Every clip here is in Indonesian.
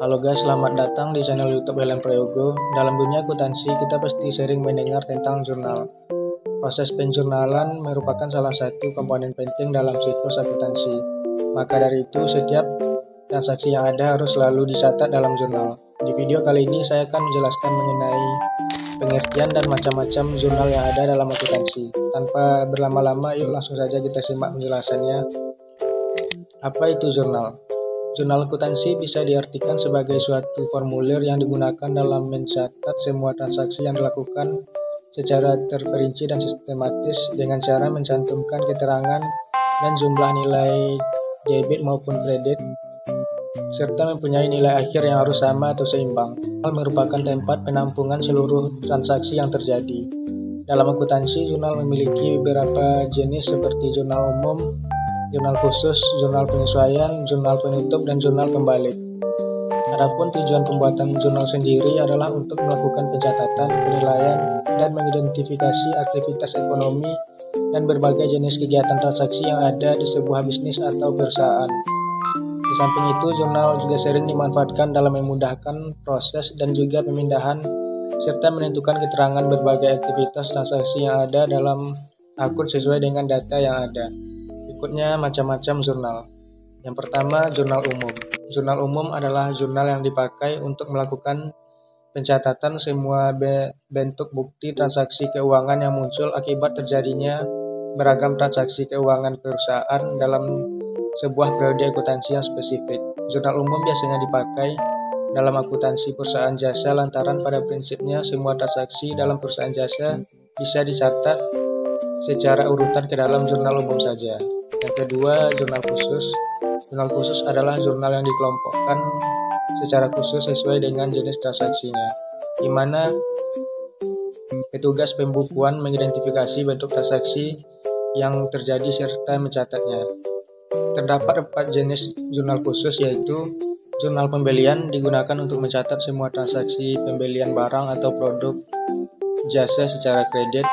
Halo guys, selamat datang di channel YouTube Helen Prayogo. Dalam dunia akuntansi, kita pasti sering mendengar tentang jurnal. Proses penjurnalan merupakan salah satu komponen penting dalam siklus akuntansi. Maka dari itu, setiap transaksi yang ada harus selalu dicatat dalam jurnal. Di video kali ini, saya akan menjelaskan mengenai pengertian dan macam-macam jurnal yang ada dalam akuntansi. Tanpa berlama-lama, yuk langsung saja kita simak penjelasannya. Apa itu jurnal? Jurnal akuntansi bisa diartikan sebagai suatu formulir yang digunakan dalam mencatat semua transaksi yang dilakukan secara terperinci dan sistematis dengan cara mencantumkan keterangan dan jumlah nilai debit maupun kredit, serta mempunyai nilai akhir yang harus sama atau seimbang. Jurnal merupakan tempat penampungan seluruh transaksi yang terjadi. Dalam akuntansi, jurnal memiliki beberapa jenis seperti jurnal umum, jurnal khusus, jurnal penyesuaian, jurnal penutup, dan jurnal pembalik. Adapun tujuan pembuatan jurnal sendiri adalah untuk melakukan pencatatan, penilaian, dan mengidentifikasi aktivitas ekonomi dan berbagai jenis kegiatan transaksi yang ada di sebuah bisnis atau perusahaan. Di samping itu, jurnal juga sering dimanfaatkan dalam memudahkan proses dan juga pemindahan serta menentukan keterangan berbagai aktivitas transaksi yang ada dalam akun sesuai dengan data yang ada. Berikutnya, macam-macam jurnal. Yang pertama, jurnal umum. Jurnal umum adalah jurnal yang dipakai untuk melakukan pencatatan semua bentuk bukti transaksi keuangan yang muncul akibat terjadinya beragam transaksi keuangan perusahaan dalam sebuah periode akuntansi yang spesifik. Jurnal umum biasanya dipakai dalam akuntansi perusahaan jasa lantaran pada prinsipnya semua transaksi dalam perusahaan jasa bisa dicatat secara urutan ke dalam jurnal umum saja. Yang kedua, jurnal khusus. Jurnal khusus adalah jurnal yang dikelompokkan secara khusus sesuai dengan jenis transaksinya, di mana petugas pembukuan mengidentifikasi bentuk transaksi yang terjadi serta mencatatnya. Terdapat 4 jenis jurnal khusus, yaitu jurnal pembelian digunakan untuk mencatat semua transaksi pembelian barang atau produk jasa secara kredit.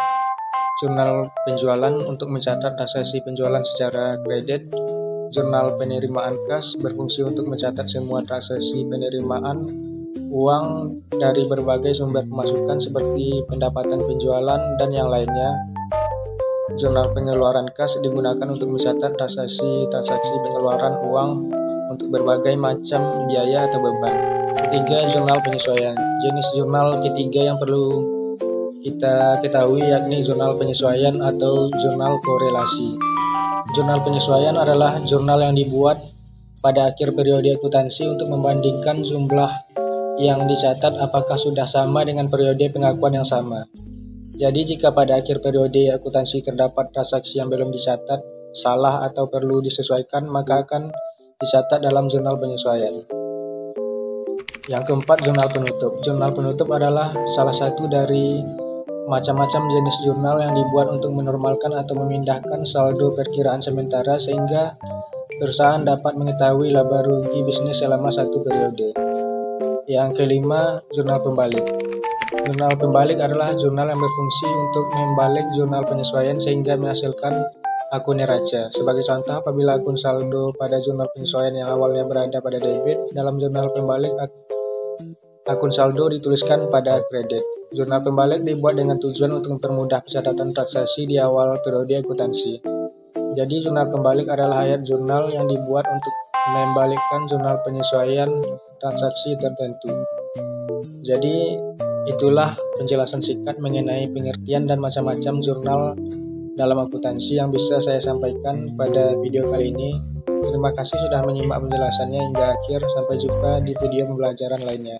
Jurnal penjualan untuk mencatat transaksi penjualan secara kredit. Jurnal penerimaan kas berfungsi untuk mencatat semua transaksi penerimaan uang dari berbagai sumber pemasukan seperti pendapatan penjualan dan yang lainnya. Jurnal pengeluaran kas digunakan untuk mencatat transaksi pengeluaran uang untuk berbagai macam biaya atau beban. Ketiga, jurnal penyesuaian. Jenis jurnal ketiga yang perlu kita ketahui yakni jurnal penyesuaian atau jurnal korelasi. Jurnal penyesuaian adalah jurnal yang dibuat pada akhir periode akuntansi untuk membandingkan jumlah yang dicatat apakah sudah sama dengan periode pengakuan yang sama. Jadi jika pada akhir periode akuntansi terdapat transaksi yang belum dicatat, salah atau perlu disesuaikan, maka akan dicatat dalam jurnal penyesuaian. Yang keempat, jurnal penutup. Jurnal penutup adalah salah satu dari macam-macam jenis jurnal yang dibuat untuk menormalkan atau memindahkan saldo perkiraan sementara sehingga perusahaan dapat mengetahui laba rugi bisnis selama satu periode. Yang kelima, jurnal pembalik. Jurnal pembalik adalah jurnal yang berfungsi untuk membalik jurnal penyesuaian sehingga menghasilkan akun neraca. Sebagai contoh, apabila akun saldo pada jurnal penyesuaian yang awalnya berada pada debit, dalam jurnal pembalik akun saldo dituliskan pada kredit. Jurnal pembalik dibuat dengan tujuan untuk mempermudah pencatatan transaksi di awal periode akuntansi. Jadi jurnal pembalik adalah ayat jurnal yang dibuat untuk membalikkan jurnal penyesuaian transaksi tertentu. Jadi itulah penjelasan singkat mengenai pengertian dan macam-macam jurnal dalam akuntansi yang bisa saya sampaikan pada video kali ini. Terima kasih sudah menyimak penjelasannya hingga akhir. Sampai jumpa di video pembelajaran lainnya.